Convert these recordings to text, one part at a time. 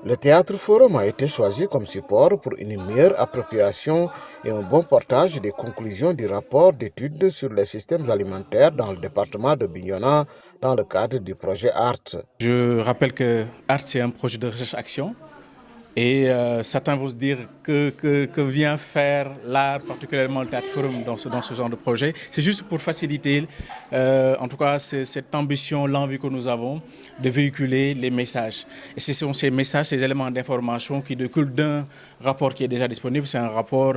Le théâtre forum a été choisi comme support pour une meilleure appropriation et un bon portage des conclusions du rapport d'études sur les systèmes alimentaires dans le département de Bignona dans le cadre du projet ART. Je rappelle que ART, c'est un projet de recherche-action. Et certains vont se dire que vient faire l'art, particulièrement le théâtre forum, dans ce genre de projet. C'est juste pour faciliter, en tout cas, cette ambition, l'envie que nous avons de véhiculer les messages. Et ce sont ces messages, ces éléments d'information qui découlent d'un rapport qui est déjà disponible. C'est un rapport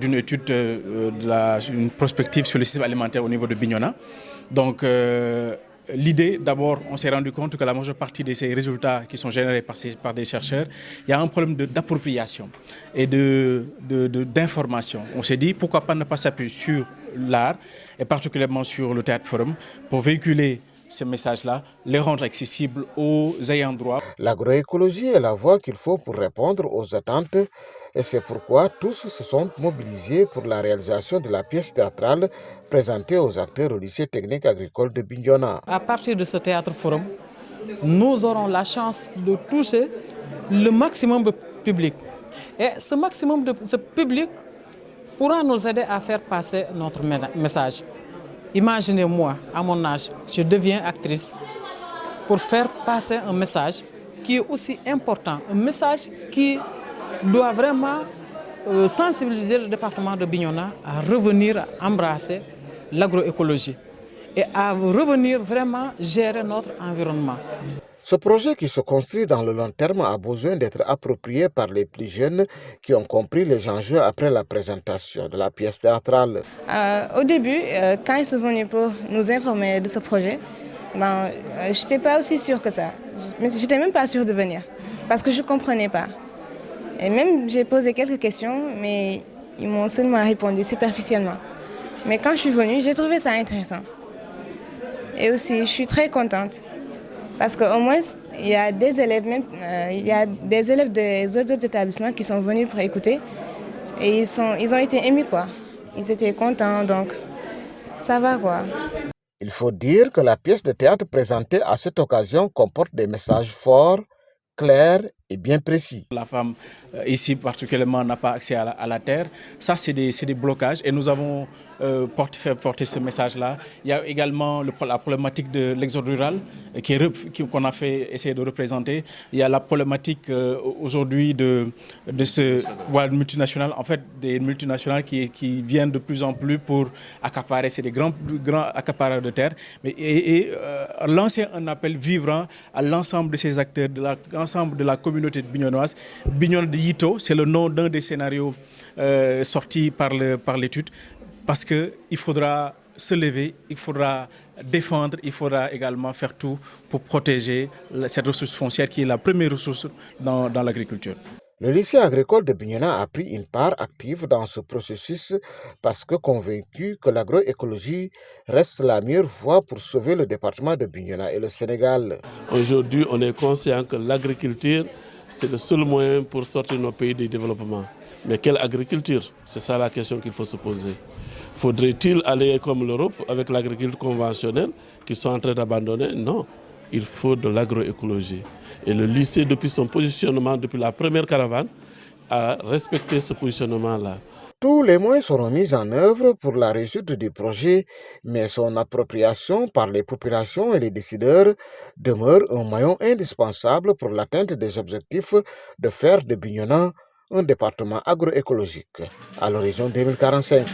d'une étude, une prospective sur le système alimentaire au niveau de Bignona. Donc, l'idée, d'abord, on s'est rendu compte que la majeure partie de ces résultats qui sont générés par des chercheurs, il y a un problème d'appropriation et d'information. On s'est dit, pourquoi pas ne pas s'appuyer sur l'art, et particulièrement sur le théâtre forum, pour véhiculer ces messages-là, les rendre accessibles aux ayants droit. L'agroécologie est la voie qu'il faut pour répondre aux attentes et c'est pourquoi tous se sont mobilisés pour la réalisation de la pièce théâtrale présentée aux acteurs au lycée technique agricole de Bignona. À partir de ce théâtre forum, nous aurons la chance de toucher le maximum de public. Et ce maximum de ce public pourra nous aider à faire passer notre message. Imaginez-moi, à mon âge, je deviens actrice pour faire passer un message qui est aussi important, un message qui doit vraiment sensibiliser le département de Bignona à revenir à embrasser l'agroécologie et à revenir vraiment gérer notre environnement. Ce projet qui se construit dans le long terme a besoin d'être approprié par les plus jeunes qui ont compris les enjeux après la présentation de la pièce théâtrale. Au début, quand ils sont venus pour nous informer de ce projet, je n'étais pas aussi sûre que ça. Je n'étais même pas sûre de venir parce que je ne comprenais pas. Et même j'ai posé quelques questions, mais ils m'ont seulement répondu superficiellement. Mais quand je suis venue, j'ai trouvé ça intéressant. Et aussi, je suis très contente. Parce qu'au moins, il y a des élèves, des autres établissements qui sont venus pour écouter. Et ils ont été émus, quoi. Ils étaient contents, donc ça va, quoi. Il faut dire que la pièce de théâtre présentée à cette occasion comporte des messages forts, clairs et bien précis. La femme, ici particulièrement, n'a pas accès à la terre. Ça, c'est des blocages et nous avons fait porter ce message-là. Il y a également la problématique de l'exode rural qu'on a fait essayer de représenter. Il y a la problématique aujourd'hui de ce multinational, en fait des multinationales qui viennent de plus en plus pour accaparer, c'est des grands accapareurs de terre. Et lancer un appel vivant à l'ensemble de ces acteurs, l'ensemble de la communauté bignonoise. Bignona de Yito, c'est le nom d'un des scénarios sortis par l'étude, parce qu'il faudra se lever, il faudra défendre, il faudra également faire tout pour protéger cette ressource foncière qui est la première ressource dans l'agriculture. Le lycée agricole de Bignona a pris une part active dans ce processus parce que convaincu que l'agroécologie reste la meilleure voie pour sauver le département de Bignona et le Sénégal. Aujourd'hui, on est conscient que l'agriculture, c'est le seul moyen pour sortir nos pays du développement. Mais quelle agriculture? C'est ça la question qu'il faut se poser. Faudrait-il aller comme l'Europe avec l'agriculture conventionnelle qu'ils sont en train d'abandonner? Non, il faut de l'agroécologie. Et le lycée, depuis son positionnement, depuis la première caravane, a respecté ce positionnement-là. Tous les moyens seront mis en œuvre pour la réussite du projet, mais son appropriation par les populations et les décideurs demeure un maillon indispensable pour l'atteinte des objectifs de faire de Bignona un département agroécologique à l'horizon 2045.